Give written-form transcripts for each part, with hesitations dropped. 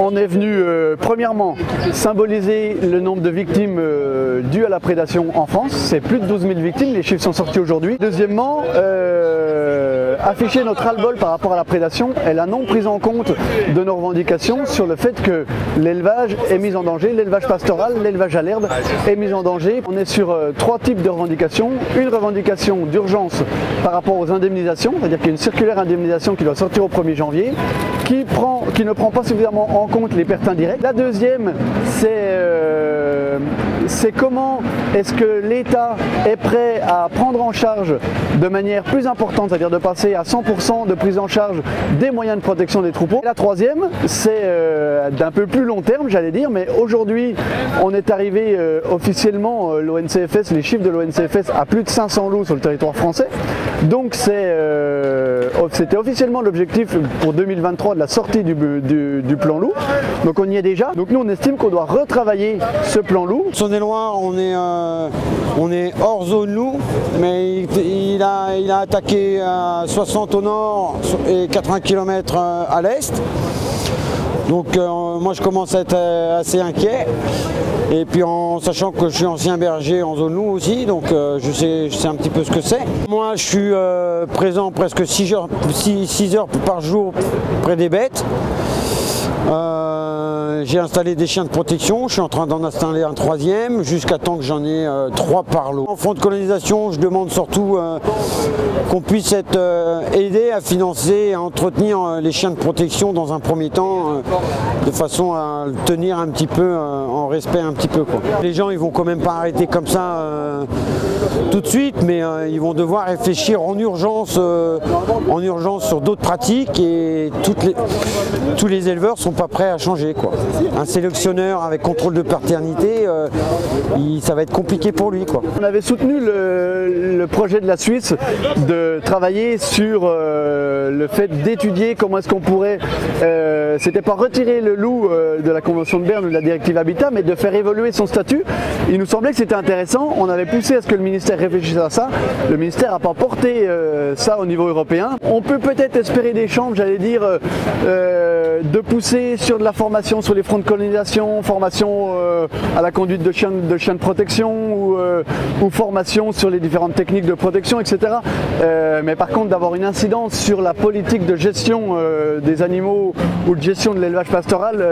On est venu premièrement symboliser le nombre de victimes dues à la prédation en France. C'est plus de 12 000 victimes, les chiffres sont sortis aujourd'hui. Deuxièmement, afficher notre ras-le-bol par rapport à la prédation et la non prise en compte de nos revendications sur le fait que l'élevage est mis en danger, l'élevage pastoral, l'élevage à l'herbe est mis en danger. On est sur trois types de revendications. Une revendication d'urgence par rapport aux indemnisations, c'est-à-dire qu'il y a une circulaire indemnisation qui doit sortir au 1er janvier, qui ne prend pas suffisamment en compte les pertes indirectes. La deuxième, c'est comment est-ce que l'État est prêt à prendre en charge de manière plus importante, c'est-à-dire de passer à 100% de prise en charge des moyens de protection des troupeaux. Et la troisième, c'est d'un peu plus long terme, j'allais dire, mais aujourd'hui, on est arrivé officiellement, l'ONCFS, les chiffres de l'ONCFS, à plus de 500 loups sur le territoire français. Donc c'était officiellement l'objectif pour 2023 de la sortie du plan loup. Donc on y est déjà. Donc nous on estime qu'on doit retravailler ce plan loup. Saône-et-Loire, on est hors zone loup, mais il a attaqué à 60 au nord et 80 km à l'est. Donc moi je commence à être assez inquiet. Et puis en sachant que je suis ancien berger en zone loup aussi, donc je sais un petit peu ce que c'est. Moi je suis présent presque 6 heures par jour près des bêtes. J'ai installé des chiens de protection, je suis en train d'en installer un troisième jusqu'à temps que j'en ai 3 par lot. En fonds de colonisation, je demande surtout qu'on puisse être aidé à financer et à entretenir les chiens de protection dans un premier temps, de façon à le tenir un petit peu en respect un petit peu, quoi. Les gens ils vont quand même pas arrêter comme ça tout de suite, mais ils vont devoir réfléchir en urgence sur d'autres pratiques, et tous les éleveurs sont pas prêts à changer, quoi. Un sélectionneur avec contrôle de paternité, ça va être compliqué pour lui, quoi. On avait soutenu le projet de la Suisse de travailler sur le fait d'étudier comment est-ce qu'on pourrait, c'était pas retirer le loup de la Convention de Berne ou de la directive Habitat, mais de faire évoluer son statut. Il nous semblait que c'était intéressant, on avait poussé à ce que le ministère réfléchisse à ça. Le ministère n'a pas porté ça au niveau européen. On peut peut-être espérer des chances, j'allais dire, de pousser sur de la formation sur les fronts de colonisation, formation à la conduite de chiens de protection ou formation sur les différentes techniques de protection, etc. Mais par contre d'avoir une incidence sur la politique de gestion des animaux ou de gestion de l'élevage pastoral,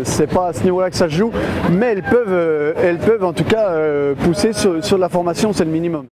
c'est pas à ce niveau-là que ça se joue, mais elles peuvent en tout cas pousser sur la formation, c'est le minimum.